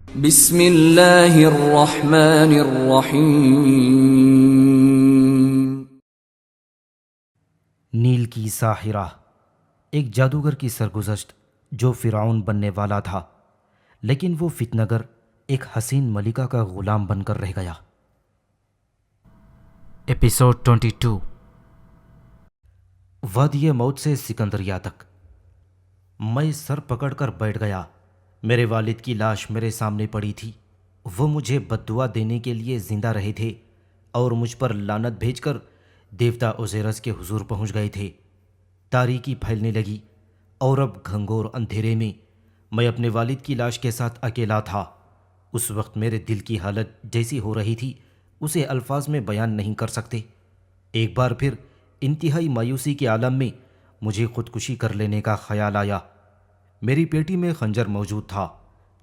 بسم اللہ الرحمن الرحیم۔ نیل کی ساحرہ، ایک جادوگر کی سرگزشت جو فرعون بننے والا تھا، لیکن وہ فتنگر ایک حسین ملکہ کا غلام بن کر رہ گیا۔ ایپیسوڈ 22، وادی موت سے سکندریہ تک۔ میں سر پکڑ کر بیٹھ گیا۔ میرے والد کی لاش میرے سامنے پڑی تھی۔ وہ مجھے بد دعا دینے کے لیے زندہ رہے تھے اور مجھ پر لعنت بھیج کر دیوتا اوزیرس کے حضور پہنچ گئے تھے۔ تاریکی پھیلنے لگی اور اب گھنگور اندھیرے میں اپنے والد کی لاش کے ساتھ اکیلا تھا۔ اس وقت میرے دل کی حالت جیسی ہو رہی تھی اسے الفاظ میں بیان نہیں کر سکتے۔ ایک بار پھر انتہائی مایوسی کے عالم میں مجھے خودکشی کر لینے کا خیال آیا۔ میری پیٹی میں خنجر موجود تھا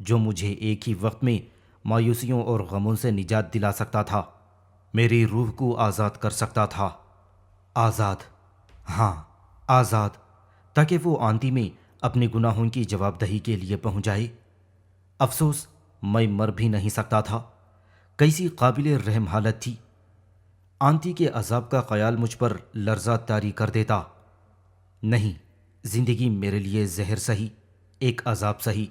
جو مجھے ایک ہی وقت میں مایوسیوں اور غموں سے نجات دلا سکتا تھا، میری روح کو آزاد کر سکتا تھا۔ آزاد، ہاں آزاد، تاکہ وہ آنتی میں اپنے گناہوں کی جواب دہی کے لیے پہنچ جائے۔ افسوس میں مر بھی نہیں سکتا تھا۔ کیسی قابل رحم حالت تھی۔ آنتی کے عذاب کا خیال مجھ پر لرزہ طاری کر دیتا۔ نہیں، زندگی میرے لیے زہر سہی، ایک عذاب سہی،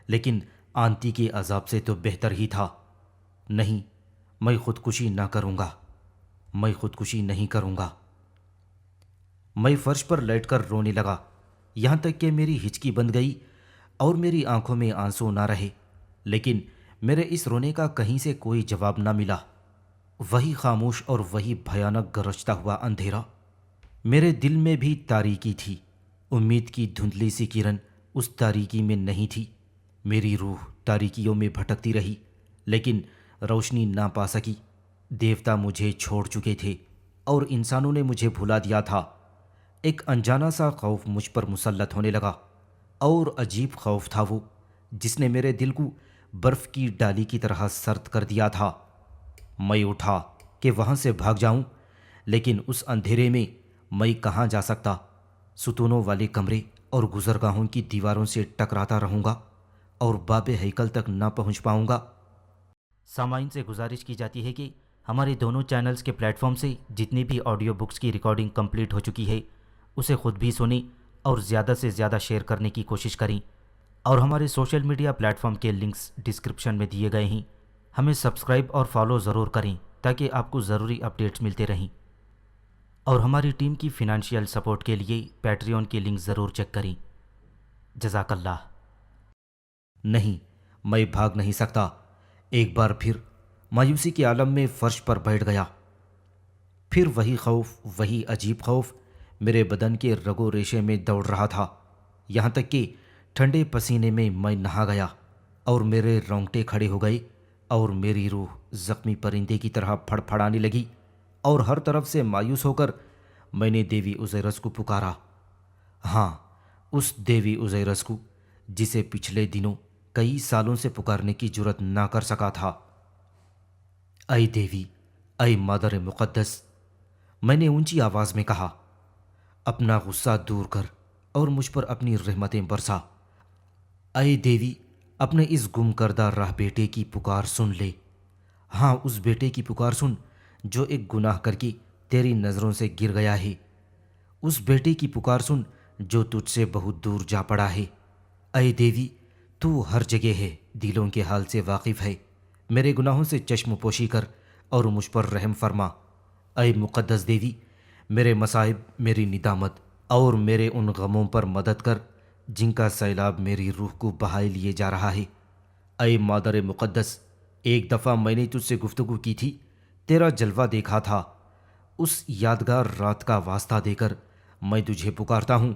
لیکن آنتی کے عذاب سے تو بہتر ہی تھا۔ نہیں، میں خودکشی نہ کروں گا، میں خودکشی نہیں کروں گا۔ میں فرش پر لیٹ کر رونے لگا، یہاں تک کہ میری ہچکی بند گئی اور میری آنکھوں میں آنسو نہ رہے، لیکن میرے اس رونے کا کہیں سے کوئی جواب نہ ملا۔ وہی خاموش اور وہی بھیانک گرجتا ہوا اندھیرا۔ میرے دل میں بھی تاریکی تھی۔ امید کی دھندلی سی کرن اس تاریکی میں نہیں تھی۔ میری روح تاریکیوں میں بھٹکتی رہی لیکن روشنی نہ پا سکی۔ دیوتا مجھے چھوڑ چکے تھے اور انسانوں نے مجھے بھلا دیا تھا۔ ایک انجانا سا خوف مجھ پر مسلط ہونے لگا، اور عجیب خوف تھا وہ، جس نے میرے دل کو برف کی ڈالی کی طرح سرد کر دیا تھا۔ میں اٹھا کہ وہاں سے بھاگ جاؤں، لیکن اس اندھیرے میں کہاں جا سکتا۔ ستونوں والے کمرے اور گزرگاہوں کی دیواروں سے ٹکراتا رہوں گا اور باب ہیکل تک نہ پہنچ پاؤں گا۔ سامعین سے گزارش کی جاتی ہے کہ ہمارے دونوں چینلز کے پلیٹ فارم سے جتنی بھی آڈیو بکس کی ریکارڈنگ کمپلیٹ ہو چکی ہے اسے خود بھی سنیں اور زیادہ سے زیادہ شیئر کرنے کی کوشش کریں، اور ہمارے سوشل میڈیا پلیٹ فارم کے لنکس ڈسکرپشن میں دیے گئے ہیں۔ ہمیں سبسکرائب اور فالو ضرور کریں تاکہ آپ کو ضروری اپڈیٹس ملتے رہیں، اور ہماری ٹیم کی فنانشیل سپورٹ کے لیے پیٹریون کی لنک ضرور چیک کریں۔ جزاک اللہ۔ نہیں، میں بھاگ نہیں سکتا۔ ایک بار پھر مایوسی کے عالم میں فرش پر بیٹھ گیا۔ پھر وہی خوف، وہی عجیب خوف میرے بدن کے رگو ریشے میں دوڑ رہا تھا، یہاں تک کہ ٹھنڈے پسینے میں نہا گیا اور میرے رونگٹے کھڑے ہو گئے، اور میری روح زخمی پرندے کی طرح پھڑ پھڑانے لگی، اور ہر طرف سے مایوس ہو کر میں نے دیوی اوزیرس کو پکارا۔ ہاں، اس دیوی اوزیرس کو جسے پچھلے دنوں کئی سالوں سے پکارنے کی جرت نہ کر سکا تھا۔ اے دیوی، اے مادر مقدس، میں نے اونچی آواز میں کہا، اپنا غصہ دور کر اور مجھ پر اپنی رحمتیں برسا۔ اے دیوی، اپنے اس گم کردہ راہ بیٹے کی پکار سن لے۔ ہاں، اس بیٹے کی پکار سن جو ایک گناہ کر کے تیری نظروں سے گر گیا ہے۔ اس بیٹے کی پکار سن جو تجھ سے بہت دور جا پڑا ہے۔ اے دیوی، تو ہر جگہ ہے، دلوں کے حال سے واقف ہے۔ میرے گناہوں سے چشم پوشی کر اور مجھ پر رحم فرما۔ اے مقدس دیوی، میرے مصائب، میری ندامت اور میرے ان غموں پر مدد کر جن کا سیلاب میری روح کو بہائے لیے جا رہا ہے۔ اے مادر مقدس، ایک دفعہ میں نے تجھ سے گفتگو کی تھی، تیرا جلوہ دیکھا تھا۔ اس یادگار رات کا واسطہ دے کر میں تجھے پکارتا ہوں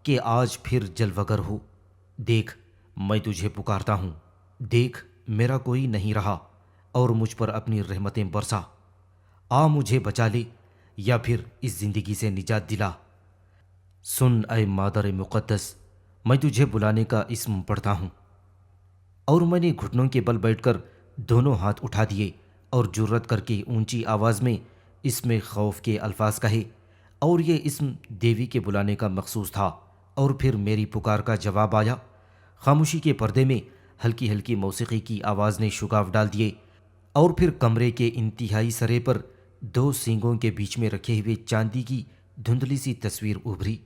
کہ آج پھر جلوہ گر ہو۔ دیکھ، میں تجھے پکارتا ہوں، دیکھ، میرا کوئی نہیں رہا، اور مجھ پر اپنی رحمتیں برسا۔ آ مجھے بچا لے یا پھر اس زندگی سے نجات دلا۔ سن اے مادر مقدس، میں تجھے بلانے کا اسم پڑھتا ہوں۔ اور میں نے گھٹنوں کے بل بیٹھ کر دونوں ہاتھ اٹھا دیے اور جرت کر کے اونچی آواز میں اسم خوف کے الفاظ کہے، اور یہ اسم دیوی کے بلانے کا مخصوص تھا۔ اور پھر میری پکار کا جواب آیا۔ خاموشی کے پردے میں ہلکی ہلکی موسیقی کی آواز نے شگاف ڈال دیے، اور پھر کمرے کے انتہائی سرے پر 2 سینگوں کے بیچ میں رکھے ہوئے چاندی کی دھندلی سی تصویر ابھری۔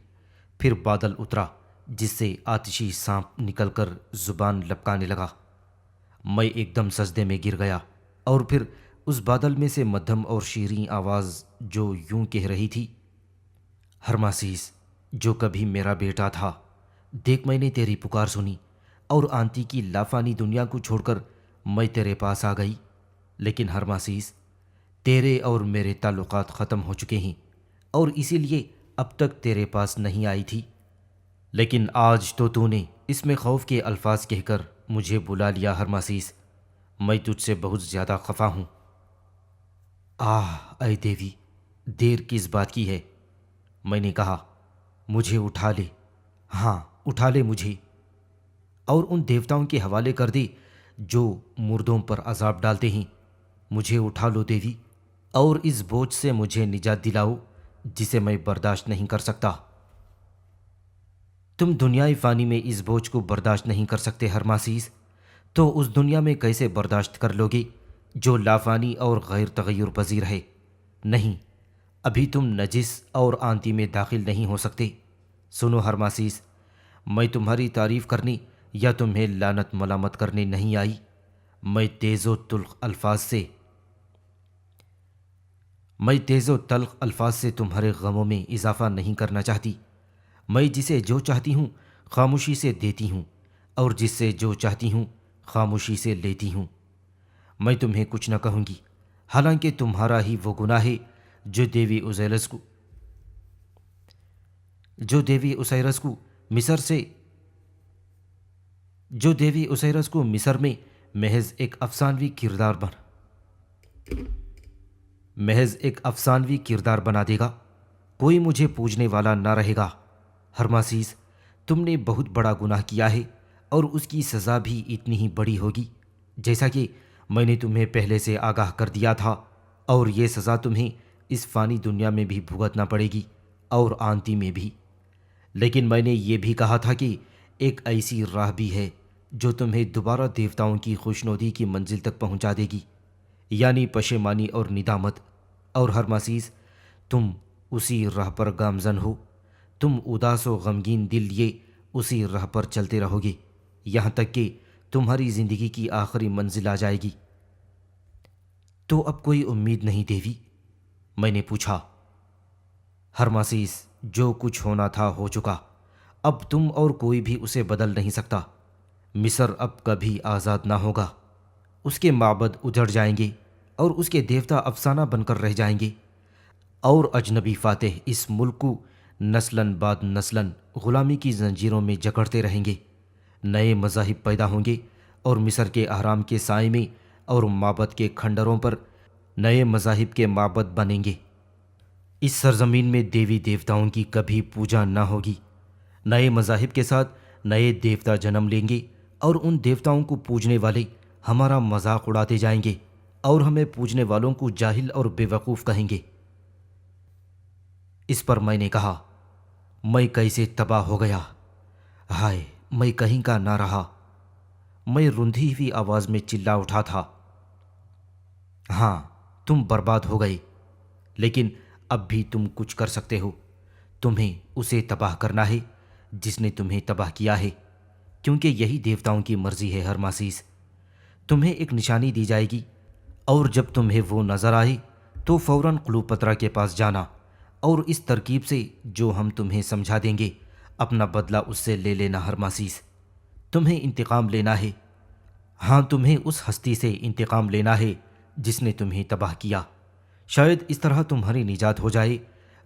پھر بادل اترا جس سے آتشی سانپ نکل کر زبان لپکانے لگا۔ میں ایک دم سجدے میں گر گیا، اور پھر اس بادل میں سے مدھم اور شیریں آواز جو یوں کہہ رہی تھی، ہرماسیس جو کبھی میرا بیٹا تھا، دیکھ میں نے تیری پکار سنی، اور آنتی کی لافانی دنیا کو چھوڑ کر میں تیرے پاس آ گئی، لیکن ہرماسیس تیرے اور میرے تعلقات ختم ہو چکے ہیں، اور اسی لیے اب تک تیرے پاس نہیں آئی تھی، لیکن آج تو نے اس میں خوف کے الفاظ کہہ کر مجھے بلا لیا۔ ہرماسیس میں تجھ سے بہت زیادہ خفا ہوں۔ اے دیوی، دیر کس بات کی ہے؟ میں نے کہا، مجھے اٹھا لے، ہاں اٹھا لے مجھے، اور ان دیوتاؤں کے حوالے کر دے جو مردوں پر عذاب ڈالتے ہیں۔ مجھے اٹھا لو دیوی، اور اس بوجھ سے مجھے نجات دلاؤ جسے میں برداشت نہیں کر سکتا۔ تم دنیائے فانی میں اس بوجھ کو برداشت نہیں کر سکتے ہرماسیس، تو اس دنیا میں کیسے برداشت کر لو گے جو لافانی اور غیر تغیر پذیر ہے؟ نہیں، ابھی تم نجس اور آنتی میں داخل نہیں ہو سکتے۔ سنو ہرماسیس، میں تمہاری تعریف کرنے یا تمہیں لعنت ملامت کرنے نہیں آئی۔ میں تیز و تلخ الفاظ سے تمہارے غموں میں اضافہ نہیں کرنا چاہتی۔ میں جسے جو چاہتی ہوں خاموشی سے دیتی ہوں، اور جس سے جو چاہتی ہوں خاموشی سے لیتی ہوں۔ میں تمہیں کچھ نہ کہوں گی، حالانکہ تمہارا ہی وہ گناہ ہے جو دیوی اوسیرس کو مصر میں محض ایک افسانوی کردار بنا دے گا۔ کوئی مجھے پوجنے والا نہ رہے گا۔ ہرماسیس، تم نے بہت بڑا گناہ کیا ہے، اور اس کی سزا بھی اتنی ہی بڑی ہوگی جیسا کہ میں نے تمہیں پہلے سے آگاہ کر دیا تھا، اور یہ سزا تمہیں اس فانی دنیا میں بھی بھگتنا پڑے گی اور آنتی میں بھی۔ لیکن میں نے یہ بھی کہا تھا کہ ایک ایسی راہ بھی ہے جو تمہیں دوبارہ دیوتاؤں کی خوشنودی کی منزل تک پہنچا دے گی، یعنی پشیمانی اور ندامت۔ اور ہرماسیس، تم اسی راہ پر گامزن ہو، تم اداس و غمگین دل لیے اسی راہ پر چلتے رہو گے یہاں تک کہ تمہاری زندگی کی آخری منزل آ جائے گی۔ تو اب کوئی امید نہیں دیوی؟ میں نے پوچھا۔ ہرماسیس، جو کچھ ہونا تھا ہو چکا، اب تم اور کوئی بھی اسے بدل نہیں سکتا۔ مصر اب کبھی آزاد نہ ہوگا، اس کے معبد اجڑ جائیں گے، اور اس کے دیوتا افسانہ بن کر رہ جائیں گے، اور اجنبی فاتح اس ملک کو نسلاً بعد نسلاً غلامی کی زنجیروں میں جکڑتے رہیں گے۔ نئے مذاہب پیدا ہوں گے، اور مصر کے اہرام کے سائے میں اور معبد کے کھنڈروں پر نئے مذاہب کے معبد بنیں گے۔ اس سرزمین میں دیوی دیوتاؤں کی کبھی پوجا نہ ہوگی۔ نئے مذاہب کے ساتھ نئے دیوتا جنم لیں گے، اور ان دیوتاؤں کو پوجنے والے ہمارا مذاق اڑاتے جائیں گے، اور ہمیں پوجنے والوں کو جاہل اور بے وقوف کہیں گے۔ اس پر میں نے کہا، میں کیسے تباہ ہو گیا، ہائے میں کہیں کا نہ رہا۔ میں رندھی ہوئی آواز میں چلا اٹھا تھا، ہاں تم برباد ہو گئے، لیکن اب بھی تم کچھ کر سکتے ہو۔ تمہیں اسے تباہ کرنا ہے جس نے تمہیں تباہ کیا ہے، کیونکہ یہی دیوتاؤں کی مرضی ہے۔ ہرماسیس، تمہیں ایک نشانی دی جائے گی، اور جب تمہیں وہ نظر آئے تو فوراً کلوپترا کے پاس جانا، اور اس ترکیب سے جو ہم تمہیں سمجھا دیں گے اپنا بدلہ اس سے لے لینا۔ ہرماسیس، تمہیں انتقام لینا ہے، ہاں تمہیں اس ہستی سے انتقام لینا ہے جس نے تمہیں تباہ کیا۔ شاید اس طرح تمہاری نجات ہو جائے۔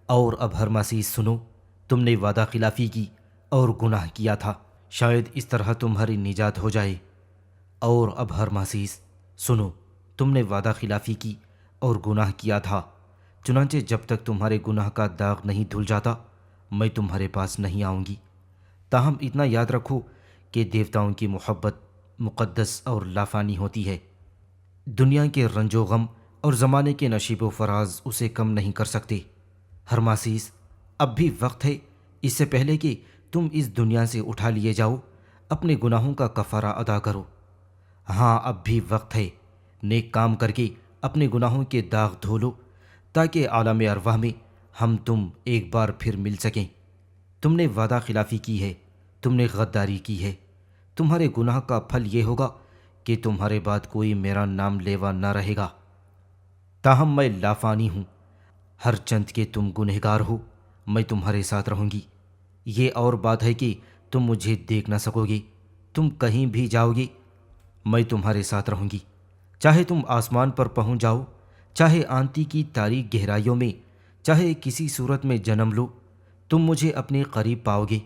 اور اب ہرماسیس سنو، تم نے وعدہ خلافی کی اور گناہ کیا تھا، شاید اس طرح تمہاری نجات ہو جائے۔ اور اب ہرماسیس سنو، تم نے وعدہ خلافی کی اور گناہ کیا تھا، چنانچہ جب تک تمہارے گناہ کا داغ نہیں دھل جاتا میں تمہارے پاس نہیں آؤں گی۔ تاہم اتنا یاد رکھو کہ دیوتاؤں کی محبت مقدس اور لافانی ہوتی ہے۔ دنیا کے رنج و غم اور زمانے کے نشیب و فراز اسے کم نہیں کر سکتے۔ ہرماسیس، اب بھی وقت ہے، اس سے پہلے کہ تم اس دنیا سے اٹھا لیے جاؤ، اپنے گناہوں کا کفارہ ادا کرو۔ ہاں اب بھی وقت ہے، نیک کام کر کے اپنے گناہوں کے داغ دھو لو تاکہ عالم ارواح میں ہم تم ایک بار پھر مل سکیں۔ تم نے وعدہ خلافی کی ہے، تم نے غداری کی ہے، تمہارے گناہ کا پھل یہ ہوگا کہ تمہارے بعد کوئی میرا نام لیوا نہ رہے گا۔ تاہم میں لافانی ہوں، ہر چند کہ تم گنہگار ہو میں تمہارے ساتھ رہوں گی۔ یہ اور بات ہے کہ تم مجھے دیکھ نہ سکو گے، تم کہیں بھی جاؤ گے میں تمہارے ساتھ رہوں گی، چاہے تم آسمان پر پہنچ جاؤ، چاہے آنتی کی تاریک گہرائیوں میں، چاہے کسی صورت میں جنم لو، تم مجھے اپنے قریب پاؤ گے۔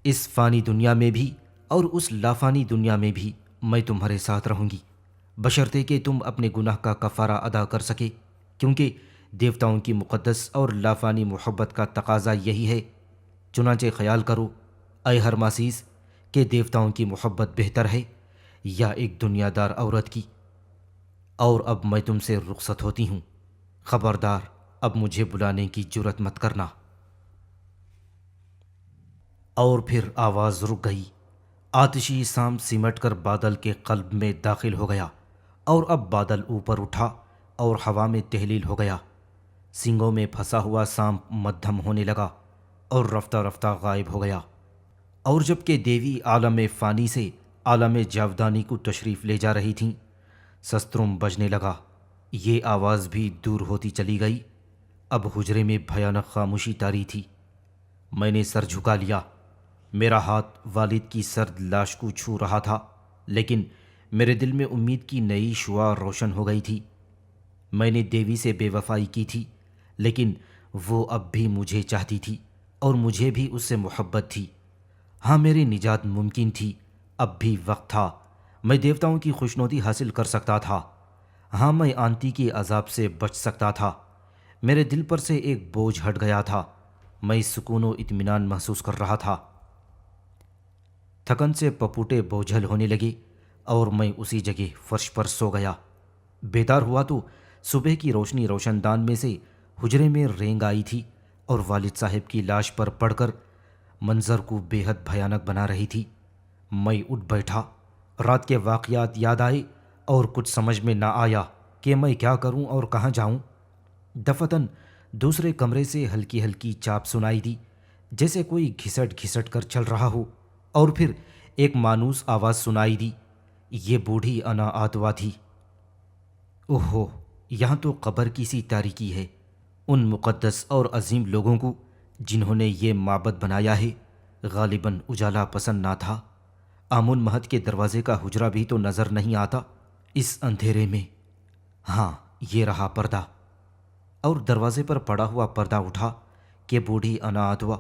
اس فانی دنیا میں بھی اور اس لافانی دنیا میں بھی میں تمہارے ساتھ رہوں گی، بشرطے کہ تم اپنے گناہ کا کفارہ ادا کر سکے، کیونکہ دیوتاؤں کی مقدس اور لافانی محبت کا تقاضا یہی ہے۔ چنانچہ خیال کرو اے ہرماسیس کہ دیوتاؤں کی محبت بہتر ہے یا ایک دنیا دار عورت کی۔ اور اب میں تم سے رخصت ہوتی ہوں، خبردار اب مجھے بلانے کی جرت مت کرنا۔ اور پھر آواز رک گئی، آتشی سام سمٹ کر بادل کے قلب میں داخل ہو گیا، اور اب بادل اوپر اٹھا اور ہوا میں تحلیل ہو گیا۔ سنگوں میں پھنسا ہوا سانپ مدھم ہونے لگا اور رفتہ رفتہ غائب ہو گیا۔ اور جب کہ دیوی عالم فانی سے عالم جاودانی کو تشریف لے جا رہی تھیں، سسترم بجنے لگا، یہ آواز بھی دور ہوتی چلی گئی۔ اب حجرے میں بھیانک خاموشی طاری تھی۔ میں نے سر جھکا لیا، میرا ہاتھ والد کی سرد لاش کو چھو رہا تھا، لیکن میرے دل میں امید کی نئی شعاع روشن ہو گئی تھی۔ میں نے دیوی سے بے وفائی کی تھی، لیکن وہ اب بھی مجھے چاہتی تھی اور مجھے بھی اس سے محبت تھی۔ ہاں میری نجات ممکن تھی، اب بھی وقت تھا، میں دیوتاؤں کی خوشنودی حاصل کر سکتا تھا۔ ہاں میں آنتی کے عذاب سے بچ سکتا تھا، میرے دل پر سے ایک بوجھ ہٹ گیا تھا، میں سکون و اطمینان محسوس کر رہا تھا۔ تھکن سے پپوٹے بوجھل ہونے لگے اور میں اسی جگہ فرش پر سو گیا۔ بیدار ہوا تو صبح کی روشنی روشن دان میں سے حجرے میں رینگ آئی تھی اور والد صاحب کی لاش پر پڑ کر منظر کو بے حد بھیانک بنا رہی تھی۔ میں اٹھ بیٹھا، رات کے واقعات یاد آئے اور کچھ سمجھ میں نہ آیا کہ میں کیا کروں اور کہاں جاؤں۔ دفتن دوسرے کمرے سے ہلکی ہلکی چاپ سنائی دی، جیسے کوئی گھسٹ گھسٹ کر چل رہا ہو، اور پھر ایک مانوس آواز سنائی دی، یہ بوڑھی انا آتوا تھی۔ اوہو، یہاں تو قبر کی سی تاریکی ہے۔ ان مقدس اور عظیم لوگوں کو جنہوں نے یہ معبد بنایا ہے غالباً اجالا پسند نہ تھا۔ آمن مہد کے دروازے کا حجرہ بھی تو نظر نہیں آتا اس اندھیرے میں۔ ہاں یہ رہا پردہ، اور دروازے پر پڑا ہوا پردہ اٹھا کہ بوڑھی انا آتوا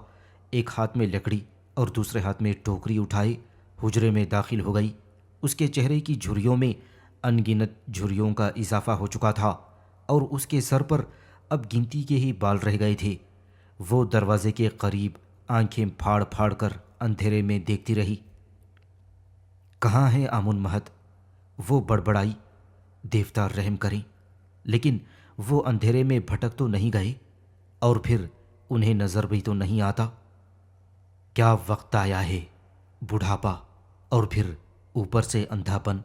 ایک ہاتھ میں لکڑی اور دوسرے ہاتھ میں ٹوکری اٹھائے حجرے میں داخل ہو گئی۔ اس کے چہرے کی جھریوں میں ان گنت جھریوں کا اضافہ ہو چکا تھا اور اس کے سر پر اب گنتی کے ہی بال رہ گئے تھے۔ وہ دروازے کے قریب آنکھیں پھاڑ پھاڑ کر اندھیرے میں دیکھتی رہی۔ کہاں ہے آمن مہد؟ وہ بڑبڑائی، دیوتا رحم کریں، لیکن وہ اندھیرے میں بھٹک تو نہیں گئے، اور پھر انہیں نظر بھی تو نہیں آتا۔ کیا وقت آیا ہے، بڑھاپا اور پھر اوپر سے اندھا پن،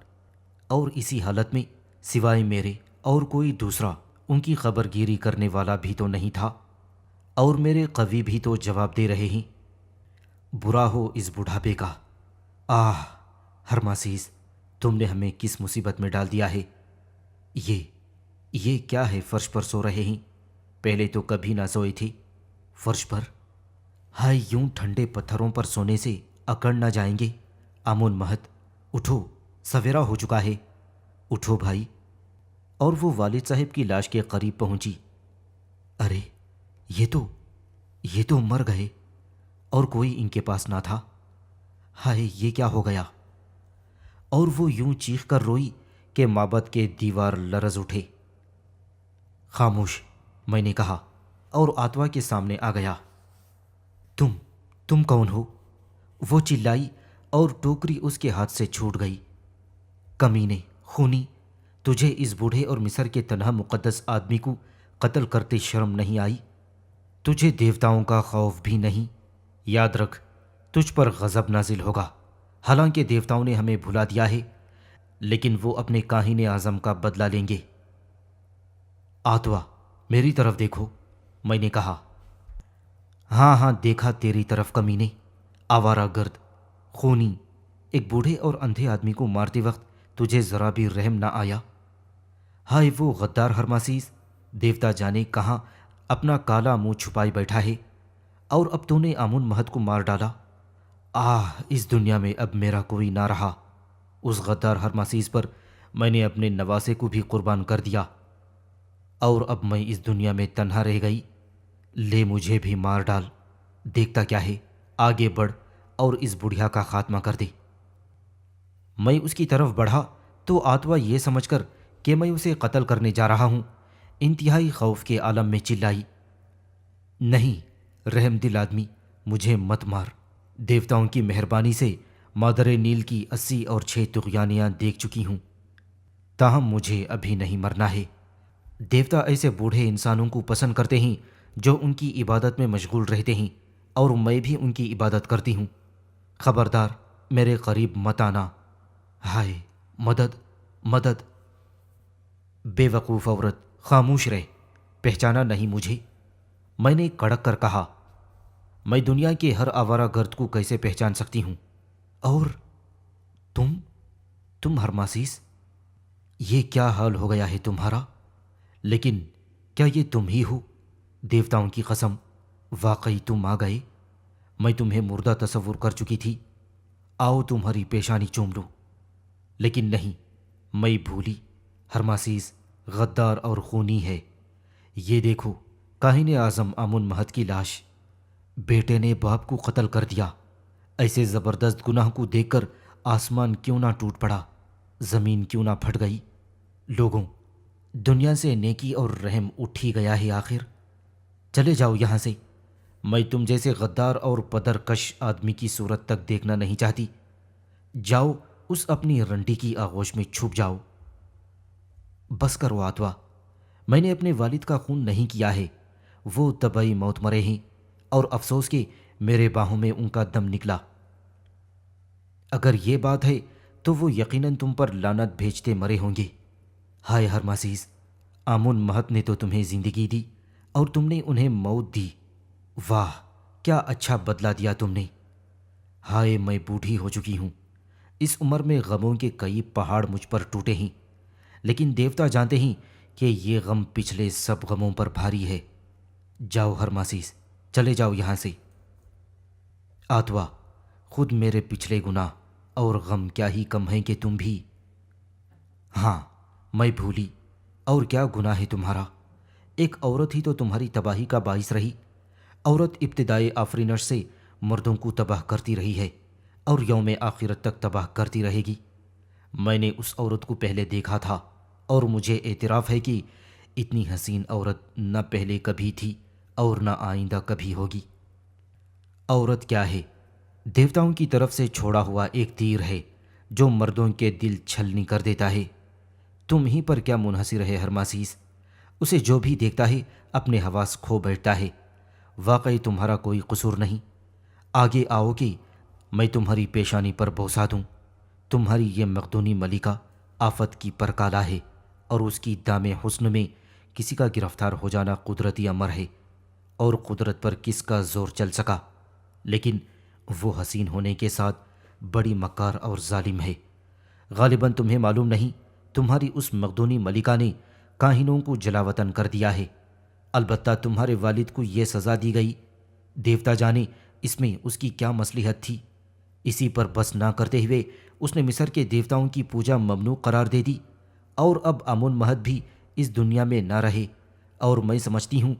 اور اسی حالت میں سوائے میرے اور کوئی دوسرا ان کی خبر گیری کرنے والا بھی تو نہیں تھا، اور میرے قوی بھی تو جواب دے رہے ہیں۔ برا ہو اس بڑھاپے کا۔ آہ ہرماسیس، تم نے ہمیں کس مصیبت میں ڈال دیا ہے۔ یہ کیا ہے؟ فرش پر سو رہے ہیں؟ پہلے تو کبھی نہ سوئے تھے فرش پر۔ ہائے، یوں ٹھنڈے پتھروں پر سونے سے اکڑ نہ جائیں گے؟ آمن مہد اٹھو، سویرا ہو چکا ہے، اٹھو بھائی۔ اور وہ والد صاحب کی لاش کے قریب پہنچی۔ ارے یہ تو مر گئے اور کوئی ان کے پاس نہ تھا۔ ہائے یہ کیا ہو گیا؟ اور وہ یوں چیخ کر روئی کہ معبد کے دیوار لرز اٹھے۔ خاموش، میں نے کہا، اور آتوا کے سامنے آ گیا۔ تم کون ہو؟ وہ چلائی اور ٹوکری اس کے ہاتھ سے چھوٹ گئی۔ کمینے، خونی، تجھے اس بوڑھے اور مصر کے تنہا مقدس آدمی کو قتل کرتے شرم نہیں آئی؟ تجھے دیوتاؤں کا خوف بھی نہیں؟ یاد رکھ، تجھ پر غضب نازل ہوگا، حالانکہ دیوتاؤں نے ہمیں بھلا دیا ہے۔ لیکن وہ اپنے کاہن اعظم کا بدلہ لیں گے۔ آتوا، میری طرف دیکھو، میں نے کہا۔ ہاں ہاں دیکھا تیری طرف کمینے، آوارہ گرد، خونی، ایک بوڑھے اور اندھے آدمی کو مارتے وقت تجھے ذرا بھی رحم نہ آیا؟ ہائے وہ غدار ہرماسیس، دیوتا جانے کہاں اپنا کالا منہ چھپائے بیٹھا ہے، اور اب تو نے آمن مہت کو مار ڈالا۔ اس دنیا میں اب میرا کوئی نہ رہا۔ اس غدار ہرماسیس پر میں نے اپنے نواسے کو بھی قربان کر دیا، اور اب میں اس دنیا میں تنہا رہ گئی۔ لے مجھے بھی مار ڈال، دیکھتا کیا ہے، آگے بڑھ اور اس بڑھیا کا خاتمہ کر دے۔ میں اس کی طرف بڑھا تو آتوا یہ سمجھ کر کہ میں اسے قتل کرنے جا رہا ہوں، انتہائی خوف کے عالم میں چلائی، نہیں رحم دل آدمی، مجھے مت مار۔ دیوتاؤں کی مہربانی سے مادر نیل کی 80 اور 6 طغیانیاں دیکھ چکی ہوں، تاہم مجھے ابھی نہیں مرنا ہے۔ دیوتا ایسے بوڑھے انسانوں کو پسند کرتے ہیں جو ان کی عبادت میں مشغول رہتے ہیں، اور میں بھی ان کی عبادت کرتی ہوں۔ خبردار میرے قریب مت آنا۔ ہائے مدد مدد! بے وقوف عورت، خاموش رہ، پہچانا نہیں مجھے؟ میں نے کڑک کر کہا۔ میں دنیا کے ہر آوارہ گرد کو کیسے پہچان سکتی ہوں؟ اور تم ہرماسیس، یہ کیا حال ہو گیا ہے تمہارا؟ لیکن کیا یہ تم ہی ہو؟ دیوتاؤں کی قسم، واقعی تم آ گئے؟ میں تمہیں مردہ تصور کر چکی تھی۔ آؤ تمہاری پیشانی چوم لو۔ لیکن نہیں، میں بھولی، ہرماسیس غدار اور خونی ہے۔ یہ دیکھو، کاہن اعظم آمن مہت کی لاش۔ بیٹے نے باپ کو قتل کر دیا۔ ایسے زبردست گناہ کو دیکھ کر آسمان کیوں نہ ٹوٹ پڑا، زمین کیوں نہ پھٹ گئی؟ لوگوں، دنیا سے نیکی اور رحم اٹھ ہی گیا ہے آخر۔ چلے جاؤ یہاں سے، میں تم جیسے غدار اور پدرکش آدمی کی صورت تک دیکھنا نہیں چاہتی۔ جاؤ اس اپنی رنڈی کی آغوش میں چھپ جاؤ۔ بس کرو آتوا، میں نے اپنے والد کا خون نہیں کیا ہے، وہ طبعی موت مرے ہیں، اور افسوس کہ میرے باہوں میں ان کا دم نکلا۔ اگر یہ بات ہے تو وہ یقیناً تم پر لعنت بھیجتے مرے ہوں گے۔ ہائے ہرماسیس، آمن مہت نے تو تمہیں زندگی دی اور تم نے انہیں موت دی۔ واہ کیا اچھا بدلہ دیا تم نے۔ ہائے میں بوڑھی ہو چکی ہوں، اس عمر میں غموں کے کئی پہاڑ مجھ پر ٹوٹے ہیں، لیکن دیوتا جانتے ہیں کہ یہ غم پچھلے سب غموں پر بھاری ہے۔ جاؤ ہرماسیس، چلے جاؤ یہاں سے۔ آتوا، خود میرے پچھلے گناہ اور غم کیا ہی کم ہیں کہ تم بھی۔ ہاں میں بھولی، اور کیا گناہ ہے تمہارا؟ ایک عورت ہی تو تمہاری تباہی کا باعث رہی۔ عورت ابتدائے آفرینش سے مردوں کو تباہ کرتی رہی ہے، اور یوم آخرت تک تباہ کرتی رہے گی۔ میں نے اس عورت کو پہلے دیکھا تھا، اور مجھے اعتراف ہے کہ اتنی حسین عورت نہ پہلے کبھی تھی اور نہ آئندہ کبھی ہوگی۔ عورت کیا ہے؟ دیوتاؤں کی طرف سے چھوڑا ہوا ایک تیر ہے جو مردوں کے دل چھلنی کر دیتا ہے۔ تم ہی پر کیا منحصر ہے ہرماسیس؟ اسے جو بھی دیکھتا ہے اپنے حواس کھو بیٹھتا ہے۔ واقعی تمہارا کوئی قصور نہیں۔ آگے آؤ کہ میں تمہاری پیشانی پر بوسہ دوں۔ تمہاری یہ مقدونی ملکہ آفت کی پرکالا ہے، اور اس کی دام حسن میں کسی کا گرفتار ہو جانا قدرتی امر ہے، اور قدرت پر کس کا زور چل سکا؟ لیکن وہ حسین ہونے کے ساتھ بڑی مکار اور ظالم ہے۔ غالباً تمہیں معلوم نہیں، تمہاری اس مقدونی ملکہ نے کاہنوں کو جلاوطن کر دیا ہے۔ البتہ تمہارے والد کو یہ سزا دی گئی، دیوتا جانے اس میں اس کی کیا مصلحت تھی۔ اسی پر بس نہ کرتے ہوئے اس نے مصر کے دیوتاؤں کی پوجا ممنوع قرار دے دی، اور اب آمن مہت بھی اس دنیا میں نہ رہے، اور میں سمجھتی ہوں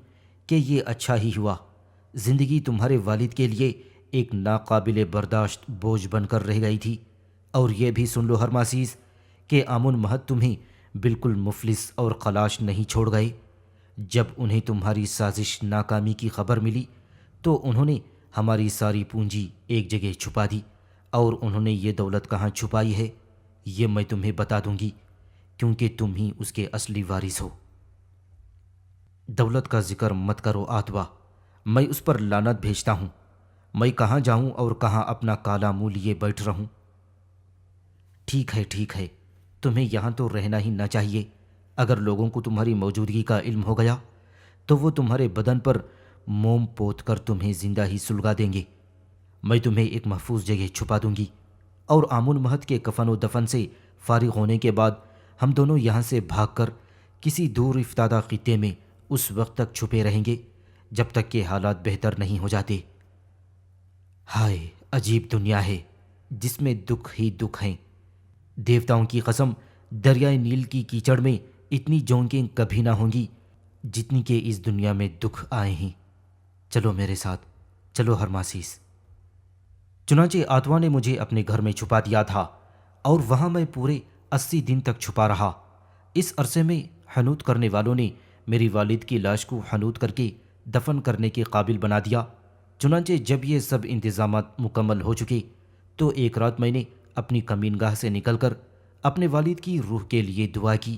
کہ یہ اچھا ہی ہوا۔ زندگی تمہارے والد کے لیے ایک ناقابل برداشت بوجھ بن کر رہ گئی تھی۔ اور یہ بھی سن لو ہرماسیس کہ آمن مہت تمہیں بالکل مفلس اور خلاش نہیں چھوڑ گئے۔ جب انہیں تمہاری سازش ناکامی کی خبر ملی تو انہوں نے ہماری ساری پونجی ایک جگہ چھپا دی، اور انہوں نے یہ دولت کہاں چھپائی ہے یہ میں تمہیں بتا دوں گی، کیونکہ تم ہی اس کے اصلی وارث ہو۔ دولت کا ذکر مت کرو آتوا، میں اس پر لعنت بھیجتا ہوں۔ میں کہاں جاؤں اور کہاں اپنا کالا منہ لیے بیٹھ رہوں؟ ٹھیک ہے ٹھیک ہے، تمہیں یہاں تو رہنا ہی نہ چاہیے۔ اگر لوگوں کو تمہاری موجودگی کا علم ہو گیا تو وہ تمہارے بدن پر موم پوت کر تمہیں زندہ ہی سلگا دیں گے۔ میں تمہیں ایک محفوظ جگہ چھپا دوں گی، اور آمن مہد کے کفن و دفن سے فارغ ہونے کے بعد ہم دونوں یہاں سے بھاگ کر کسی دور افتادہ خطے میں اس وقت تک چھپے رہیں گے جب تک کہ حالات بہتر نہیں ہو جاتے۔ ہائے عجیب دنیا ہے جس میں دکھ ہی دکھ ہیں۔ دیوتاؤں کی قسم، دریائے نیل کی کیچڑ میں اتنی جونکیں کبھی نہ ہوں گی جتنی کہ اس دنیا میں دکھ آئے ہیں۔ چلو میرے ساتھ، چلو ہرماسیس۔ چنانچہ آتوا نے مجھے اپنے گھر میں چھپا دیا تھا، اور وہاں میں پورے 80 دن تک چھپا رہا۔ اس عرصے میں حنوط کرنے والوں نے میری والد کی لاش کو حنوط کر کے دفن کرنے کے قابل بنا دیا۔ چنانچہ جب یہ سب انتظامات مکمل ہو چکے تو ایک رات میں نے اپنی کمینگاہ سے نکل کر اپنے والد کی روح کے لیے دعا کی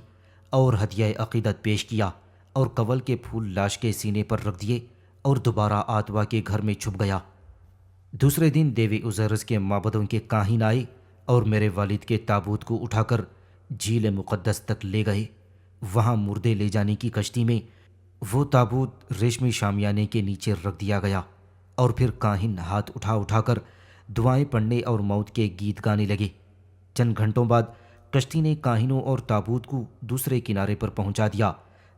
اور ہدیہ عقیدت پیش کیا، اور کنول کے پھول لاش کے سینے پر رکھ دیے اور دوبارہ آتوا کے گھر میں چھپ گیا۔ دوسرے دن دیوی اوزیرس کے معبدوں کے کاہن آئے اور میرے والد کے تابوت کو اٹھا کر جھیل مقدس تک لے گئے۔ وہاں مردے لے جانے کی کشتی میں وہ تابوت ریشمی شامیانے کے نیچے رکھ دیا گیا، اور پھر کاہن ہاتھ اٹھا اٹھا کر دعائیں پڑھنے اور موت کے گیت گانے لگے۔ چند گھنٹوں بعد کشتی نے کاہنوں اور تابوت کو دوسرے کنارے پر پہنچا دیا،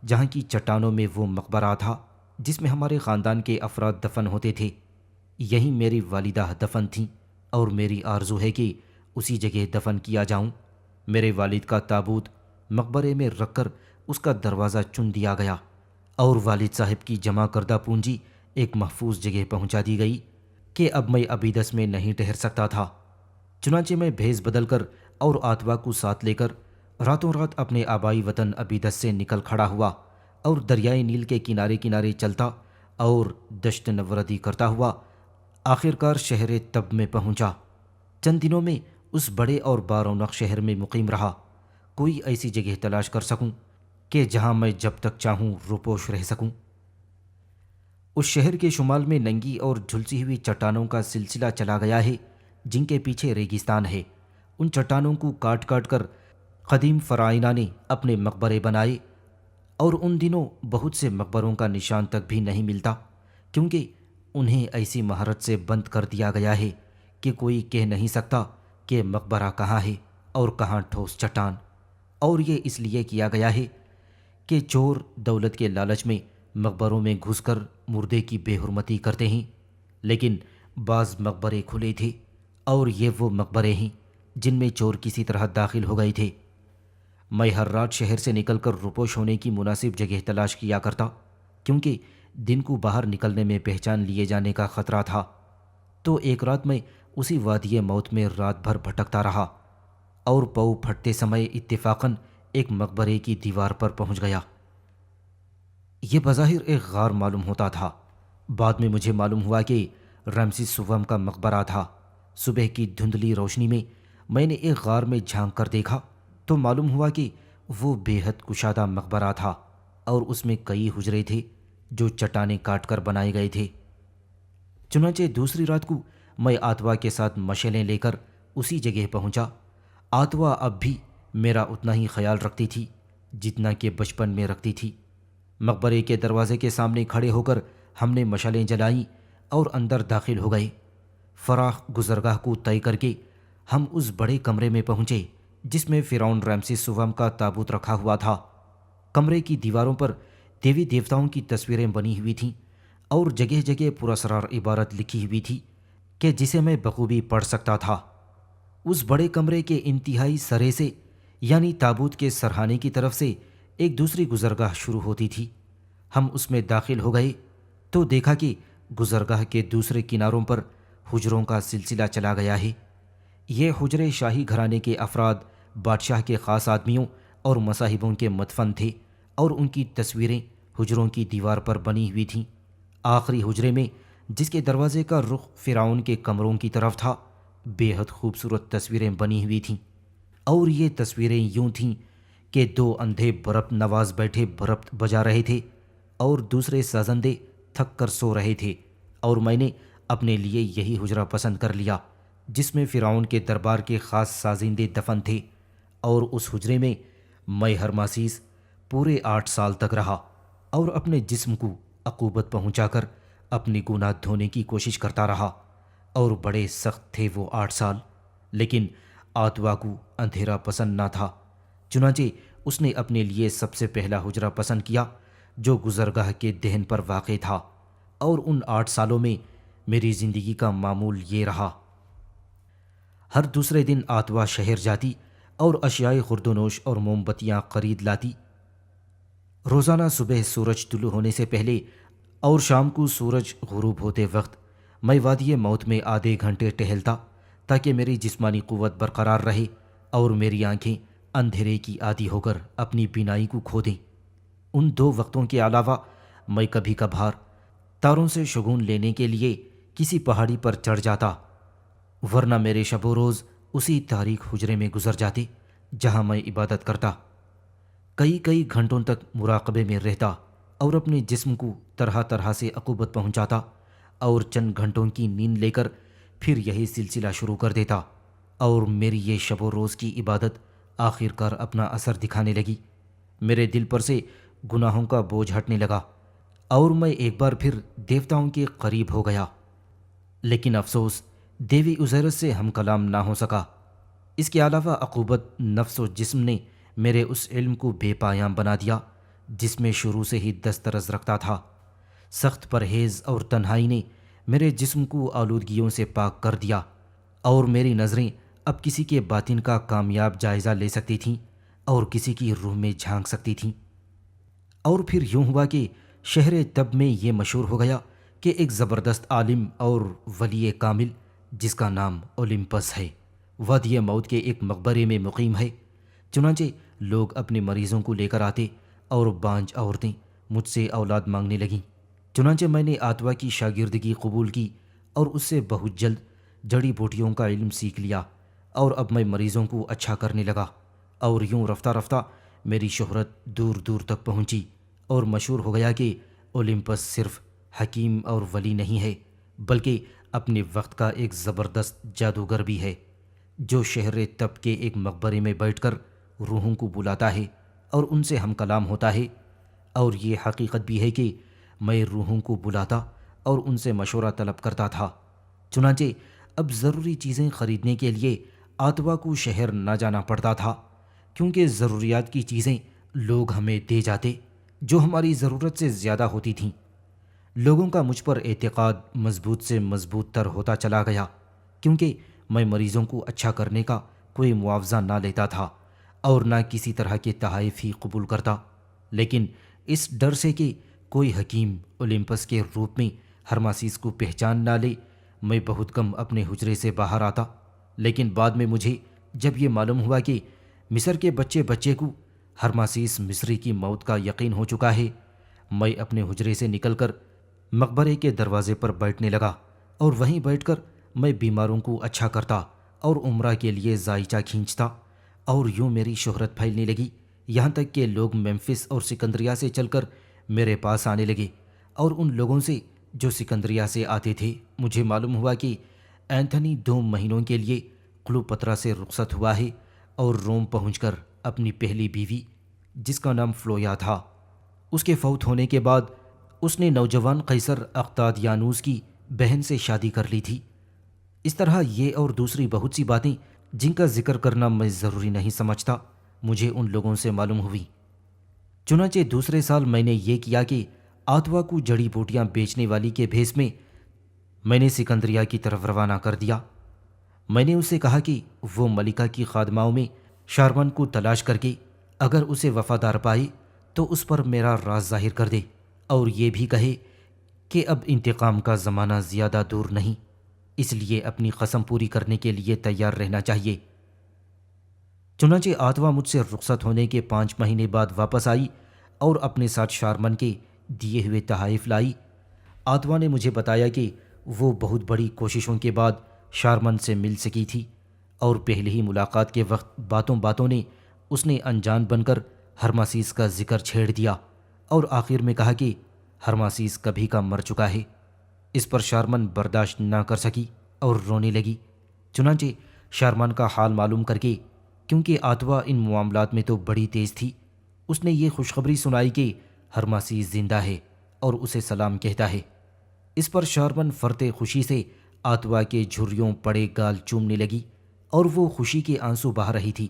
جہاں کی چٹانوں میں وہ مقبرہ تھا جس میں ہمارے خاندان کے افراد دفن ہوتے تھے۔ یہیں میری والدہ دفن تھیں، اور میری آرزو ہے کہ اسی جگہ دفن کیا جاؤں۔ میرے والد کا تابوت مقبرے میں رکھ کر اس کا دروازہ چن دیا گیا، اور والد صاحب کی جمع کردہ پونجی ایک محفوظ جگہ پہنچا دی گئی کہ اب میں ابیدس میں نہیں ٹھہر سکتا تھا۔ چنانچہ میں بھیس بدل کر اور آتوا کو ساتھ لے کر راتوں رات اپنے آبائی وطن ابیدس سے نکل کھڑا ہوا، اور دریائے نیل کے کنارے کنارے چلتا اور دشت نوردی کرتا ہوا آخرکار شہر تب میں پہنچا۔ چند دنوں میں اس بڑے اور بارونق شہر میں مقیم رہا۔ کوئی ایسی جگہ تلاش کر سکوں کہ جہاں میں جب تک چاہوں روپوش رہ سکوں۔ اس شہر کے شمال میں ننگی اور جھلسی ہوئی چٹانوں کا سلسلہ چلا گیا ہے، جن کے پیچھے ریگستان ہے۔ ان چٹانوں کو کاٹ کاٹ کر قدیم فرعونہ نے اپنے مقبرے بنائے، اور ان دنوں بہت سے مقبروں کا نشان تک بھی نہیں ملتا، کیونکہ انہیں ایسی مہارت سے بند کر دیا گیا ہے کہ کوئی کہہ نہیں سکتا کہ مقبرہ کہاں ہے اور کہاں ٹھوس چٹان۔ اور یہ اس لیے کیا گیا ہے کہ چور دولت کے لالچ میں مقبروں میں گھس کر مردے کی بے حرمتی کرتے ہیں، لیکن بعض مقبرے کھلے تھے، اور یہ وہ مقبرے ہیں جن میں چور کسی طرح داخل ہو گئے تھے۔ میں ہر رات شہر سے نکل کر روپوش ہونے کی مناسب جگہ تلاش کیا کرتا، کیونکہ دن کو باہر نکلنے میں پہچان لیے جانے کا خطرہ تھا۔ تو ایک رات میں اسی وادی موت میں رات بھر بھٹکتا رہا، اور پاؤں پھٹتے سمے اتفاقاً ایک مقبرے کی دیوار پر پہنچ گیا۔ یہ بظاہر ایک غار معلوم ہوتا تھا، بعد میں مجھے معلوم ہوا کہ رمسیس سوم کا مقبرہ تھا۔ صبح کی دھندلی روشنی میں میں نے ایک غار میں جھانک کر دیکھا تو معلوم ہوا کہ وہ بے حد کشادہ مقبرہ تھا، اور اس میں کئی حجرے تھے جو چٹانیں کاٹ کر بنائے گئے تھے۔ چنانچہ دوسری رات کو میں آتوا کے ساتھ مشعلیں لے کر اسی جگہ پہنچا۔ آتوا اب بھی میرا اتنا ہی خیال رکھتی تھی جتنا کہ بچپن میں رکھتی تھی۔ مقبرے کے دروازے کے سامنے کھڑے ہو کر ہم نے مشعلیں جلائیں اور اندر داخل ہو گئے۔ فراخ گزرگاہ کو طے کر کے ہم اس بڑے کمرے میں پہنچے جس میں فرعون رمسیس سوم کا تابوت رکھا ہوا تھا۔ کمرے کی دیواروں پر دیوی دیوتاؤں کی تصویریں بنی ہوئی تھیں، اور جگہ جگہ پراسرار عبارت لکھی ہوئی تھی کہ جسے میں بخوبی پڑھ سکتا تھا۔ اس بڑے کمرے کے انتہائی سرے سے، یعنی تابوت کے سرہانے کی طرف سے ایک دوسری گزرگاہ شروع ہوتی تھی۔ ہم اس میں داخل ہو گئے تو دیکھا کہ گزرگاہ کے دوسرے کناروں پر حجروں کا سلسلہ چلا گیا ہے۔ یہ حجرے شاہی گھرانے کے افراد، بادشاہ کے خاص آدمیوں اور مصاحبوں کے مدفن تھے، اور ان کی تصویریں حجروں کی دیوار پر بنی ہوئی تھیں۔ آخری حجرے میں، جس کے دروازے کا رخ فرعون کے کمروں کی طرف تھا، بے حد خوبصورت تصویریں بنی ہوئی تھیں، اور یہ تصویریں یوں تھیں کہ دو اندھے بربط نواز بیٹھے بربط بجا رہے تھے، اور دوسرے سازندے تھک کر سو رہے تھے، اور میں نے اپنے لیے یہی حجرہ پسند کر لیا جس میں فرعون کے دربار کے خاص سازندے دفن تھے، اور اس حجرے میں میں ہرماسیس پورے 8 سال تک رہا اور اپنے جسم کو عقوبت پہنچا کر اپنی گناہ دھونے کی کوشش کرتا رہا، اور بڑے سخت تھے وہ 8 سال، لیکن آتوا کو اندھیرا پسند نہ تھا، چنانچہ اس نے اپنے لیے سب سے پہلا حجرہ پسند کیا جو گزرگاہ کے دہن پر واقع تھا، اور ان 8 سالوں میں میری زندگی کا معمول یہ رہا۔ ہر دوسرے دن آتوا شہر جاتی اور اشیاء خورد و نوش اور موم بتیاں خرید لاتی۔ روزانہ صبح سورج طلوع ہونے سے پہلے اور شام کو سورج غروب ہوتے وقت میں وادی موت میں آدھے گھنٹے ٹہلتا تاکہ میری جسمانی قوت برقرار رہے اور میری آنکھیں اندھیرے کی عادی ہو کر اپنی بینائی کو کھو دیں۔ ان 2 وقتوں کے علاوہ میں کبھی کبھار تاروں سے شگون لینے کے لیے کسی پہاڑی پر چڑھ جاتا، ورنہ میرے شب و روز اسی تاریک حجرے میں گزر جاتے جہاں میں عبادت کرتا، کئی گھنٹوں تک مراقبے میں رہتا اور اپنے جسم کو طرح طرح سے عقوبت پہنچاتا، اور چند گھنٹوں کی نیند لے کر پھر یہی سلسلہ شروع کر دیتا، اور میری یہ شب و روز کی عبادت آخر کار اپنا اثر دکھانے لگی۔ میرے دل پر سے گناہوں کا بوجھ ہٹنے لگا اور میں ایک بار پھر دیوتاؤں کے قریب ہو گیا، لیکن افسوس دیوی عزیرت سے ہم کلام نہ ہو سکا۔ اس کے علاوہ عقوبت نفس و جسم نے میرے اس علم کو بے پایاں بنا دیا جس میں شروع سے ہی دسترس رکھتا تھا۔ سخت پرہیز اور تنہائی نے میرے جسم کو آلودگیوں سے پاک کر دیا، اور میری نظریں اب کسی کے باطن کا کامیاب جائزہ لے سکتی تھیں اور کسی کی روح میں جھانک سکتی تھیں۔ اور پھر یوں ہوا کہ شہر تب میں یہ مشہور ہو گیا کہ ایک زبردست عالم اور ولی کامل جس کا نام اولمپس ہے وادی موت کے ایک مقبرے میں مقیم ہے۔ چنانچہ لوگ اپنے مریضوں کو لے کر آتے اور بانج عورتیں مجھ سے اولاد مانگنے لگیں۔ چنانچہ میں نے آتوا کی شاگردگی قبول کی اور اس سے بہت جلد جڑی بوٹیوں کا علم سیکھ لیا، اور اب میں مریضوں کو اچھا کرنے لگا، اور یوں رفتہ رفتہ میری شہرت دور دور تک پہنچی اور مشہور ہو گیا کہ اولمپس صرف حکیم اور ولی نہیں ہے بلکہ اپنے وقت کا ایک زبردست جادوگر بھی ہے جو شہر تب کے ایک مقبرے میں بیٹھ کر روحوں کو بلاتا ہے اور ان سے ہم کلام ہوتا ہے۔ اور یہ حقیقت بھی ہے کہ میں روحوں کو بلاتا اور ان سے مشورہ طلب کرتا تھا۔ چنانچہ اب ضروری چیزیں خریدنے کے لیے آتوا کو شہر نہ جانا پڑتا تھا، کیونکہ ضروریات کی چیزیں لوگ ہمیں دے جاتے جو ہماری ضرورت سے زیادہ ہوتی تھیں۔ لوگوں کا مجھ پر اعتقاد مضبوط سے مضبوط تر ہوتا چلا گیا، کیونکہ میں مریضوں کو اچھا کرنے کا کوئی معاوضہ نہ لیتا تھا اور نہ کسی طرح کے تحائف ہی قبول کرتا، لیکن اس ڈر سے کہ کوئی حکیم اولمپس کے روپ میں ہرماسیس کو پہچان نہ لے میں بہت کم اپنے حجرے سے باہر آتا۔ لیکن بعد میں مجھے جب یہ معلوم ہوا کہ مصر کے بچے کو ہرماسیس مصری کی موت کا یقین ہو چکا ہے، میں اپنے حجرے سے نکل کر مقبرے کے دروازے پر بیٹھنے لگا، اور وہیں بیٹھ کر میں بیماروں کو اچھا کرتا اور عمرہ کے لیے زائچہ کھینچتا، اور یوں میری شہرت پھیلنے لگی، یہاں تک کہ لوگ ممفس اور سکندریہ سے چل کر میرے پاس آنے لگے، اور ان لوگوں سے جو سکندریہ سے آتے تھے مجھے معلوم ہوا کہ اینتھنی 2 مہینوں کے لیے کلوپترا سے رخصت ہوا ہے اور روم پہنچ کر اپنی پہلی بیوی جس کا نام فلویا تھا اس کے فوت ہونے کے بعد اس نے نوجوان قیصر اقتادیانوس کی بہن سے شادی کر لی تھی۔ اس طرح یہ اور دوسری بہت سی باتیں جن کا ذکر کرنا میں ضروری نہیں سمجھتا مجھے ان لوگوں سے معلوم ہوئی۔ چنانچہ دوسرے سال میں نے یہ کیا کہ آتوا کو جڑی بوٹیاں بیچنے والی کے بھیس میں نے سکندریہ کی طرف روانہ کر دیا۔ میں نے اسے کہا کہ وہ ملکہ کی خادماؤں میں شارمن کو تلاش کر کے اگر اسے وفادار پائے تو اس پر میرا راز ظاہر کر دے، اور یہ بھی کہے کہ اب انتقام کا زمانہ زیادہ دور نہیں، اس لیے اپنی قسم پوری کرنے کے لیے تیار رہنا چاہیے۔ چنانچہ آتوا مجھ سے رخصت ہونے کے 5 مہینے بعد واپس آئی اور اپنے ساتھ شارمن کے دیے ہوئے تحائف لائی۔ آتوا نے مجھے بتایا کہ وہ بہت بڑی کوششوں کے بعد شارمن سے مل سکی تھی، اور پہلی ہی ملاقات کے وقت باتوں نے اس نے انجان بن کر ہرماسیس کا ذکر چھیڑ دیا، اور آخر میں کہا کہ ہرماسیس کبھی کا مر چکا ہے۔ اس پر شارمن برداشت نہ کر سکی اور رونے لگی۔ چنانچہ شارمن کا حال معلوم کر کے کیونکہ آتوا ان معاملات میں تو بڑی تیز تھی۔ اس نے یہ خوشخبری سنائی کہ ہرماسیس زندہ ہے اور اسے سلام کہتا ہے۔ اس پر شارمن فرتے خوشی سے آتوا کے جھریوں پڑے گال چومنے لگی اور وہ خوشی کے آنسو بہا رہی تھی۔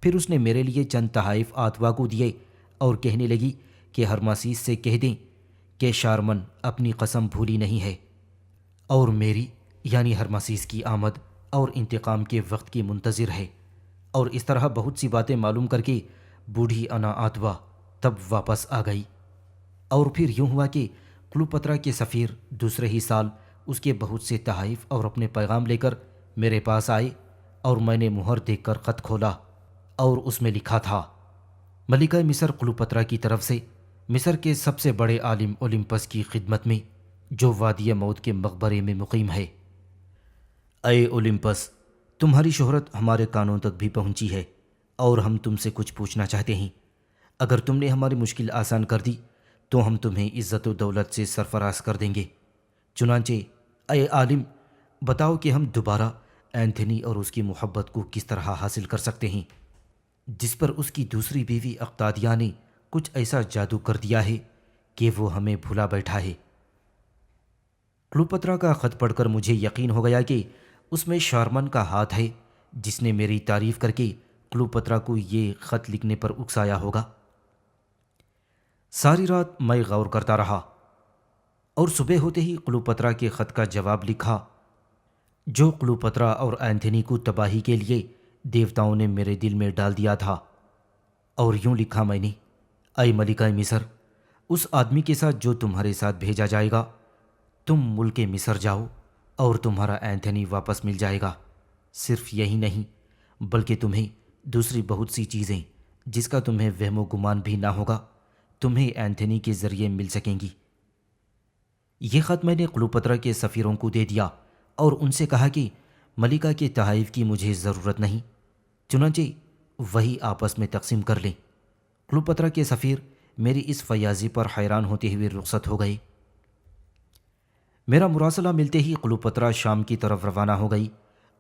پھر اس نے میرے لیے چند تحائف آتوا کو دیے اور کہنے لگی کہ ہرماسیس سے کہہ دیں کہ شارمن اپنی قسم بھولی نہیں ہے اور میری یعنی ہرماسیس کی آمد اور انتقام کے وقت کی منتظر ہے۔ اور اس طرح بہت سی باتیں معلوم کر کے بوڑھی انا آتوا تب واپس آ گئی۔ اور پھر یوں ہوا کہ کلوپترا کے سفیر دوسرے ہی سال اس کے بہت سے تحائف اور اپنے پیغام لے کر میرے پاس آئے، اور میں نے مہر دیکھ کر خط کھولا اور اس میں لکھا تھا: ملکہ مصر کلوپترا کی طرف سے مصر کے سب سے بڑے عالم اولمپس کی خدمت میں، جو وادی موت کے مقبرے میں مقیم ہے۔ اے اولمپس، تمہاری شہرت ہمارے کانوں تک بھی پہنچی ہے اور ہم تم سے کچھ پوچھنا چاہتے ہیں۔ اگر تم نے ہماری مشکل آسان کر دی تو ہم تمہیں عزت و دولت سے سرفراز کر دیں گے۔ چنانچہ اے عالم، بتاؤ کہ ہم دوبارہ اینتھنی اور اس کی محبت کو کس طرح حاصل کر سکتے ہیں، جس پر اس کی دوسری بیوی اقتادیہ نے کچھ ایسا جادو کر دیا ہے کہ وہ ہمیں بھلا بیٹھا ہے۔ کلوپترا کا خط پڑھ کر مجھے یقین ہو گیا کہ اس میں شارمن کا ہاتھ ہے، جس نے میری تعریف کر کے کلوپترا کو یہ خط لکھنے پر اکسایا ہوگا۔ ساری رات میں غور کرتا رہا اور صبح ہوتے ہی کلوپترا کے خط کا جواب لکھا، جو کلوپترا اور اینتھنی کو تباہی کے لیے دیوتاؤں نے میرے دل میں ڈال دیا تھا۔ اور یوں لکھا میں نے: اے ملکہ مصر، اس آدمی کے ساتھ جو تمہارے ساتھ بھیجا جائے گا، تم ملک مصر جاؤ اور تمہارا اینتھنی واپس مل جائے گا۔ صرف یہی نہیں بلکہ تمہیں دوسری بہت سی چیزیں جس کا تمہیں وہم و گمان بھی نہ ہوگا، تمہیں اینتھنی کے ذریعے مل سکیں گی۔ یہ خط میں نے کلوپترا کے سفیروں کو دے دیا اور ان سے کہا کہ ملکہ کے تحائف کی مجھے ضرورت نہیں، چنانچہ وہی آپس میں تقسیم کر لیں۔ کلوپترا کے سفیر میری اس فیاضی پر حیران ہوتے ہوئے رخصت ہو گئے۔ میرا مراسلہ ملتے ہی کلوپترا شام کی طرف روانہ ہو گئی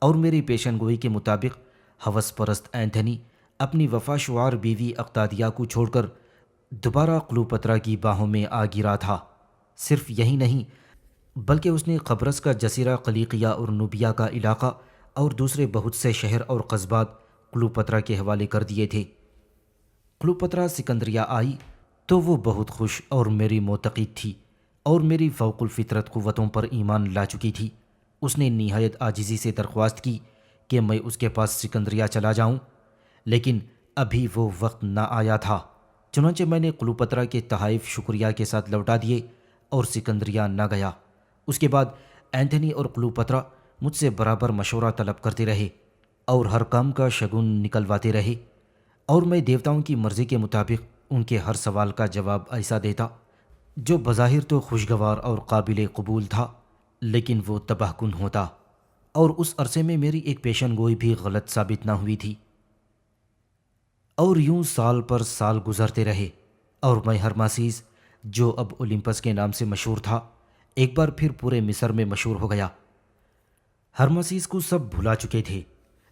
اور میری پیشن گوئی کے مطابق ہوس پرست اینتھنی اپنی وفا شعار بیوی اقتادیہ کو چھوڑ کر دوبارہ کلوپترا کی باہوں میں آ گرا تھا۔ صرف یہی نہیں بلکہ اس نے قبرص کا جزیرہ قلیقیہ اور نوبیا کا علاقہ اور دوسرے بہت سے شہر اور قصبات کلوپترا کے حوالے کر دیے تھے۔ کلوپترا سکندریہ آئی تو وہ بہت خوش اور میری معتقد تھی اور میری فوق الفطرت قوتوں پر ایمان لا چکی تھی۔ اس نے نہایت عاجزی سے درخواست کی کہ میں اس کے پاس سکندریہ چلا جاؤں، لیکن ابھی وہ وقت نہ آیا تھا۔ چنانچہ میں نے کلوپترا کے تحائف شکریہ کے ساتھ لوٹا دیے اور سکندریہ نہ گیا۔ اس کے بعد اینتھنی اور کلوپترا مجھ سے برابر مشورہ طلب کرتے رہے اور ہر کام کا شگون نکلواتے رہے، اور میں دیوتاؤں کی مرضی کے مطابق ان کے ہر سوال کا جواب ایسا دیتا جو بظاہر تو خوشگوار اور قابل قبول تھا، لیکن وہ تباہ کن ہوتا، اور اس عرصے میں میری ایک پیشن گوئی بھی غلط ثابت نہ ہوئی تھی۔ اور یوں سال پر سال گزرتے رہے اور میں ہرماسیس، جو اب اولمپس کے نام سے مشہور تھا، ایک بار پھر پورے مصر میں مشہور ہو گیا۔ ہرماسیس کو سب بھلا چکے تھے،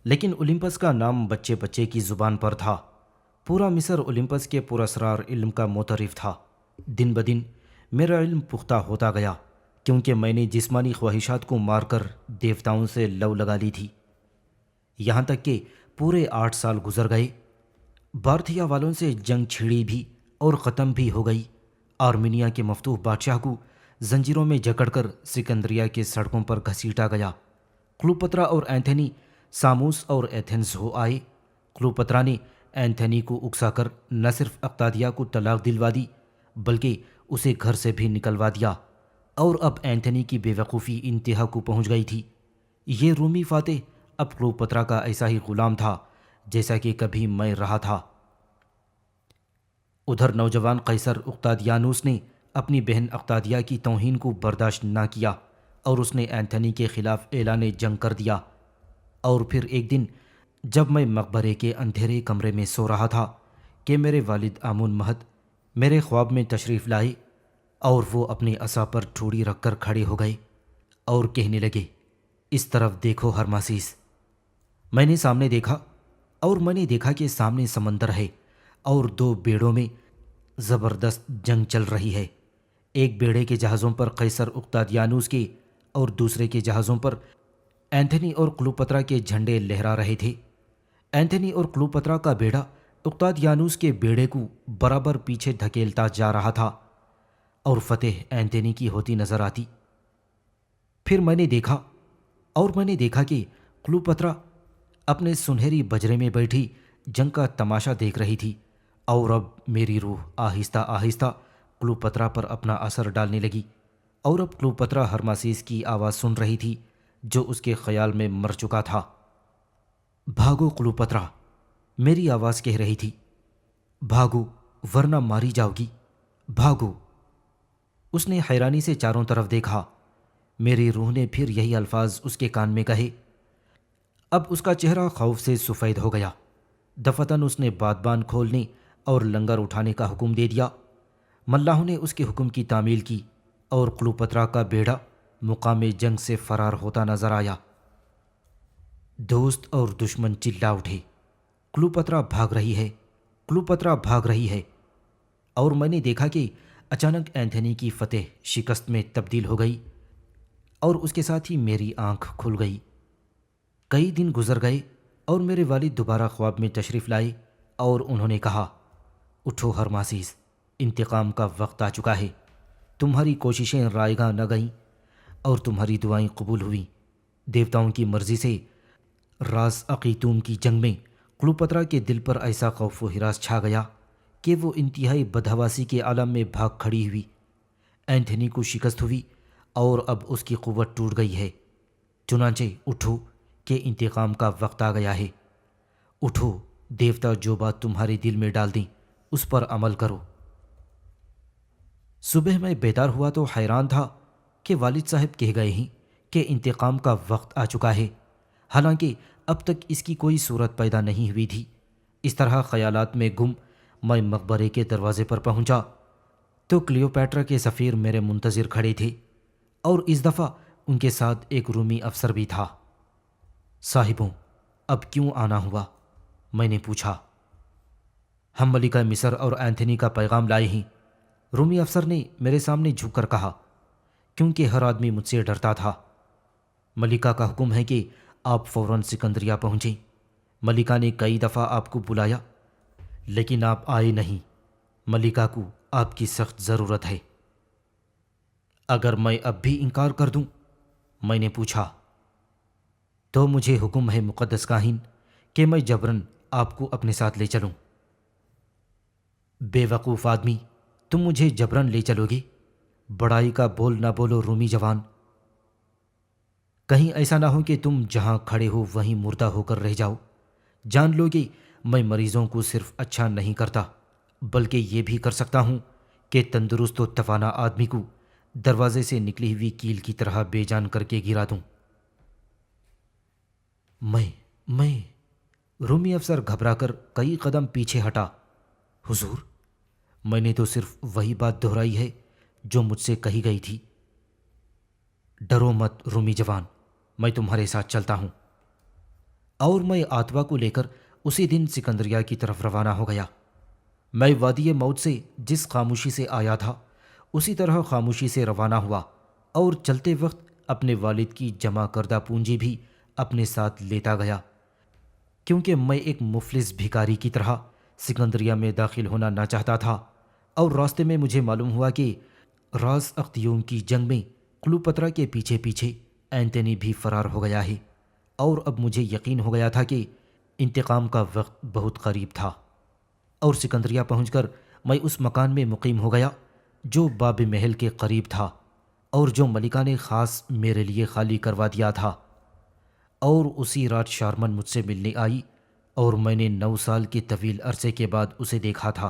لیکن اولمپس کا نام بچے بچے کی زبان پر تھا۔ پورا مصر اولمپس کے پراسرار علم کا معترف تھا۔ دن بدن میرا علم پختہ ہوتا گیا، کیونکہ میں نے جسمانی خواہشات کو مار کر دیوتاؤں سے لو لگا لی تھی۔ یہاں تک کہ پورے 8 سال گزر گئے، بارتھیا والوں سے جنگ چھڑی بھی اور ختم بھی ہو گئی۔ آرمینیا کے مفتوح بادشاہ کو زنجیروں میں جکڑ کر سکندریہ کے سڑکوں پر گھسیٹا گیا۔ کلوپترا اور اینتھنی ساموس اور ایتھنز ہو آئے۔ کلوپترا نے اینتھنی کو اکسا کر نہ صرف اقتادیہ کو طلاق دلوا دی بلکہ اسے گھر سے بھی نکلوا دیا، اور اب اینتھنی کی بے وقوفی انتہا کو پہنچ گئی تھی۔ یہ رومی فاتح اب کلوپترا کا ایسا ہی غلام تھا جیسا کہ کبھی میں رہا تھا۔ ادھر نوجوان قیصر اقتادیانوس نے اپنی بہن اقتادیہ کی توہین کو برداشت نہ کیا اور اس نے اینتھنی کے خلاف اعلان جنگ کر دیا۔ اور پھر ایک دن جب میں مقبرے کے اندھیرے کمرے میں سو رہا تھا کہ میرے والد آمون مہد میرے خواب میں تشریف لائے، اور وہ اپنے عصا پر ٹھوڑی رکھ کر کھڑے ہو گئے اور کہنے لگے: اس طرف دیکھو ہرماسیس۔ میں نے سامنے دیکھا اور میں نے دیکھا کہ سامنے سمندر ہے اور دو بیڑوں میں زبردست جنگ چل رہی ہے۔ ایک بیڑے کے جہازوں پر قیصر اقتادیانوس کے اور دوسرے کے جہازوں پر اینتھنی اور کلوپترا کے جھنڈے لہرا رہے تھے۔ اینتھنی اور کلوپترا کا بیڑا اقتادیانوس کے بیڑے کو برابر پیچھے دھکیلتا جا رہا تھا اور فتح اینتھنی کی ہوتی نظر آتی۔ پھر میں نے دیکھا کہ کلوپترا اپنے سنہری بجرے میں بیٹھی جنگ کا تماشا دیکھ رہی تھی، اور اب میری روح آہستہ آہستہ کلوپترا پر اپنا اثر ڈالنے لگی، اور اب کلوپترا ہرماسیس کی آواز سن رہی تھی جو اس کے خیال میں مر چکا تھا۔ بھاگو کلوپترا، میری آواز کہہ رہی تھی، بھاگو ورنہ ماری جاؤ گی، بھاگو۔ اس نے حیرانی سے چاروں طرف دیکھا۔ میری روح نے پھر یہی الفاظ اس کے کان میں کہے۔ اب اس کا چہرہ خوف سے سفید ہو گیا۔ دفتن اس نے بادبان کھولنے اور لنگر اٹھانے کا حکم دے دیا۔ ملاحوں نے اس کے حکم کی تعمیل کی اور کلوپترا کا بیڑا مقام جنگ سے فرار ہوتا نظر آیا۔ دوست اور دشمن چلا اٹھے، کلوپترا بھاگ رہی ہے، کلوپترا بھاگ رہی ہے۔ اور میں نے دیکھا کہ اچانک اینتھنی کی فتح شکست میں تبدیل ہو گئی، اور اس کے ساتھ ہی میری آنکھ کھل گئی۔ کئی دن گزر گئے اور میرے والد دوبارہ خواب میں تشریف لائے اور انہوں نے کہا، اٹھو ہرماسیس، انتقام کا وقت آ چکا ہے۔ تمہاری کوششیں رائگاں نہ گئیں اور تمہاری دعائیں قبول ہوئیں۔ دیوتاؤں کی مرضی سے راس عقیتوم کی جنگ میں کلوپترا کے دل پر ایسا خوف و ہراس چھا گیا کہ وہ انتہائی بدحواسی کے عالم میں بھاگ کھڑی ہوئی۔ اینتھنی کو شکست ہوئی اور اب اس کی قوت ٹوٹ گئی ہے۔ چنانچہ اٹھو کہ انتقام کا وقت آ گیا ہے۔ اٹھو، دیوتا جو بات تمہارے دل میں ڈال دیں اس پر عمل کرو۔ صبح میں بیدار ہوا تو حیران تھا کہ والد صاحب کہہ گئے ہیں کہ انتقام کا وقت آ چکا ہے، حالانکہ اب تک اس کی کوئی صورت پیدا نہیں ہوئی تھی۔ اس طرح خیالات میں گم میں مقبرے کے دروازے پر پہنچا تو کلیوپیٹرا کے سفیر میرے منتظر کھڑے تھے، اور اس دفعہ ان کے ساتھ ایک رومی افسر بھی تھا۔ صاحبوں، اب کیوں آنا ہوا؟ میں نے پوچھا۔ ہم ملکہ مصر اور اینتھنی کا پیغام لائے ہیں، رومی افسر نے میرے سامنے جھک کر کہا، کیونکہ ہر آدمی مجھ سے ڈرتا تھا۔ ملکہ کا حکم ہے کہ آپ فوراً سکندریہ پہنچیں۔ ملکہ نے کئی دفعہ آپ کو بلایا لیکن آپ آئے نہیں۔ ملکہ کو آپ کی سخت ضرورت ہے۔ اگر میں اب بھی انکار کر دوں؟ میں نے پوچھا۔ تو مجھے حکم ہے مقدس کاہن کہ میں جبراً آپ کو اپنے ساتھ لے چلوں۔ بے وقوف آدمی، تم مجھے جبراً لے چلو گے؟ بڑائی کا بول نہ بولو رومی جوان، کہیں ایسا نہ ہو کہ تم جہاں کھڑے ہو وہیں مردہ ہو کر رہ جاؤ۔ جان لو گے میں مریضوں کو صرف اچھا نہیں کرتا بلکہ یہ بھی کر سکتا ہوں کہ تندرست و توانا آدمی کو دروازے سے نکلی ہوئی کیل کی طرح بے جان کر کے گرا دوں۔ میں رومی افسر گھبرا کر کئی قدم پیچھے ہٹا۔ حضور، میں نے تو صرف وہی بات دہرائی ہے جو مجھ سے کہی گئی تھی۔ ڈرو مت رومی جوان، میں تمہارے ساتھ چلتا ہوں۔ اور میں آتوا کو لے کر اسی دن سکندریہ کی طرف روانہ ہو گیا۔ میں وادی موت سے جس خاموشی سے آیا تھا اسی طرح خاموشی سے روانہ ہوا، اور چلتے وقت اپنے والد کی جمع کردہ پونجی بھی اپنے ساتھ لیتا گیا، کیونکہ میں ایک مفلس بھکاری کی طرح سکندریہ میں داخل ہونا نہ چاہتا تھا۔ اور راستے میں مجھے معلوم ہوا کہ راس اختیوم کی جنگ میں کلوپترا کے پیچھے پیچھے اینتھنی بھی فرار ہو گیا ہے، اور اب مجھے یقین ہو گیا تھا کہ انتقام کا وقت بہت قریب تھا۔ اور سکندریہ پہنچ کر میں اس مکان میں مقیم ہو گیا جو باب محل کے قریب تھا اور جو ملکہ نے خاص میرے لیے خالی کروا دیا تھا۔ اور اسی رات شارمن مجھ سے ملنے آئی اور میں نے 9 سال کے طویل عرصے کے بعد اسے دیکھا تھا۔